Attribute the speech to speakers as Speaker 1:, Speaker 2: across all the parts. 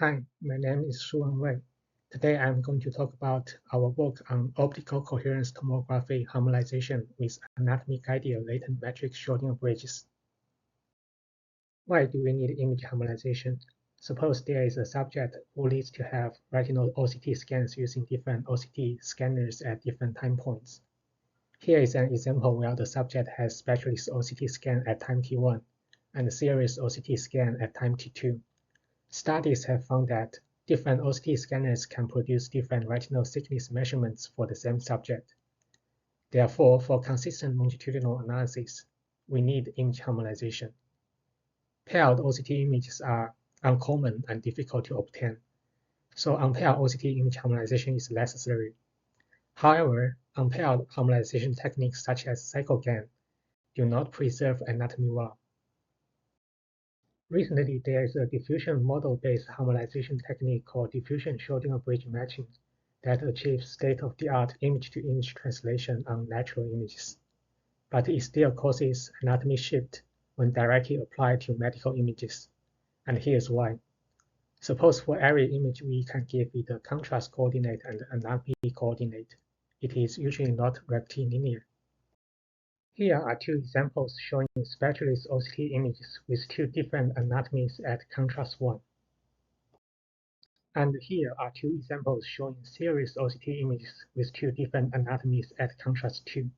Speaker 1: Hi, my name is Wang. Today I'm going to talk about our work on optical coherence tomography harmonization with anatomy-guided latent matrix Schrödinger bridges. Why do we need image harmonization? Suppose there is a subject who needs to have retinal OCT scans using different OCT scanners at different time points. Here is an example where the subject has specialist OCT scan at time t1 and a series OCT scan at time t2. Studies have found that different OCT scanners can produce different retinal thickness measurements for the same subject. Therefore, for consistent longitudinal analysis, we need image harmonization. Paired OCT images are uncommon and difficult to obtain, so unpaired OCT image harmonization is necessary. However, unpaired harmonization techniques such as cycloGAN do not preserve anatomy well. Recently, there is a diffusion model-based harmonization technique called diffusion Schrödinger bridge matching that achieves state-of-the-art image-to-image translation on natural images, but it still causes anatomy shift when directly applied to medical images, and here's why. Suppose for every image we can give it a contrast coordinate and an anatomy coordinate. It is usually not rectilinear. Here are two examples showing specialist OCT images with two different anatomies at contrast 1. And here are two examples showing series OCT images with two different anatomies at contrast 2.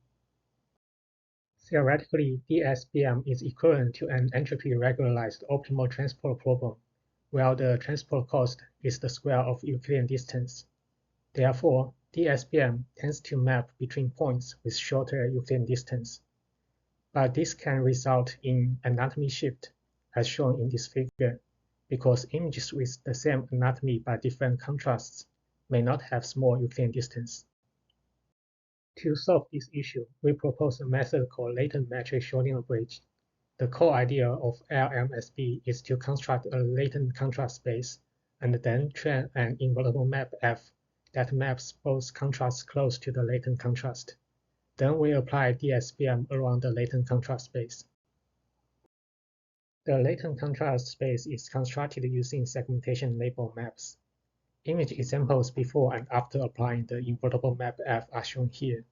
Speaker 1: Theoretically, DSBM is equivalent to an entropy-regularized optimal transport problem, where the transport cost is the square of Euclidean distance. Therefore, DSBM tends to map between points with shorter Euclidean distance. But this can result in anatomy shift, as shown in this figure, because images with the same anatomy but different contrasts may not have small Euclidean distance. To solve this issue, we propose a method called latent matrix Schrödinger bridge. The core idea of LMSB is to construct a latent contrast space and then train an invertible map F that maps both contrasts close to the latent contrast. Then we apply DSBM around the latent contrast space. The latent contrast space is constructed using segmentation label maps. Image examples before and after applying the invertible map F are shown here.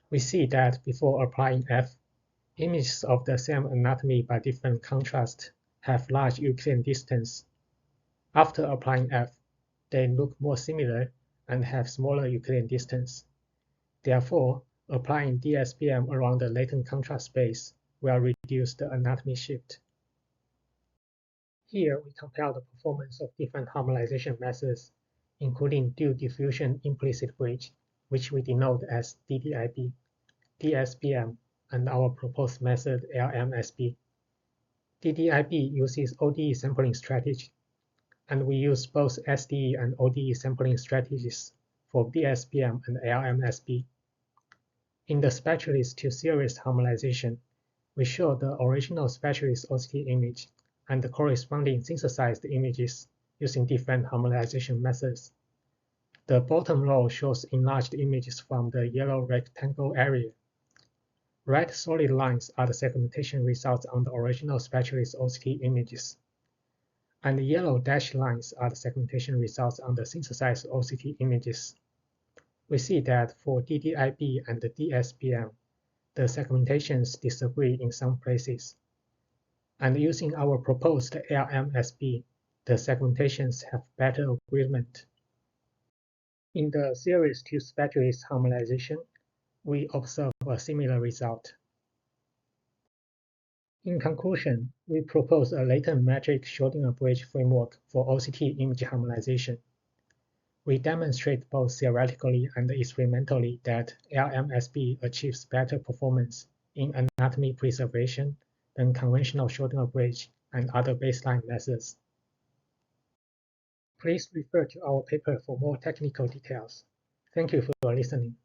Speaker 1: We see that before applying F, images of the same anatomy by different contrast have large Euclidean distance. After applying F, they look more similar and have smaller Euclidean distance. Therefore, applying DSBM around the latent contrast space will reduce the anatomy shift. Here, we compare the performance of different harmonization methods, including dual diffusion implicit bridge, which we denote as DDIB, DSBM, and our proposed method LMSB. DDIB uses ODE sampling strategy, and we use both SDE and ODE sampling strategies for DSBM and LMSB. In the specialist to series harmonization, we show the original specialist OCT image and the corresponding synthesized images using different harmonization methods. The bottom row shows enlarged images from the yellow rectangle area. Red solid lines are the segmentation results on the original specialist OCT images, and the yellow dashed lines are the segmentation results on the synthesized OCT images. We see that for DDIB and the DSBM, the segmentations disagree in some places. And using our proposed LMSB, the segmentations have better agreement. In the series to specialist harmonization, we observe a similar result. In conclusion, we propose a latent matrix Schrödinger bridge framework for OCT image harmonization. We demonstrate both theoretically and experimentally that LMSB achieves better performance in anatomy preservation than conventional Schrödinger bridge and other baseline methods. Please refer to our paper for more technical details. Thank you for listening.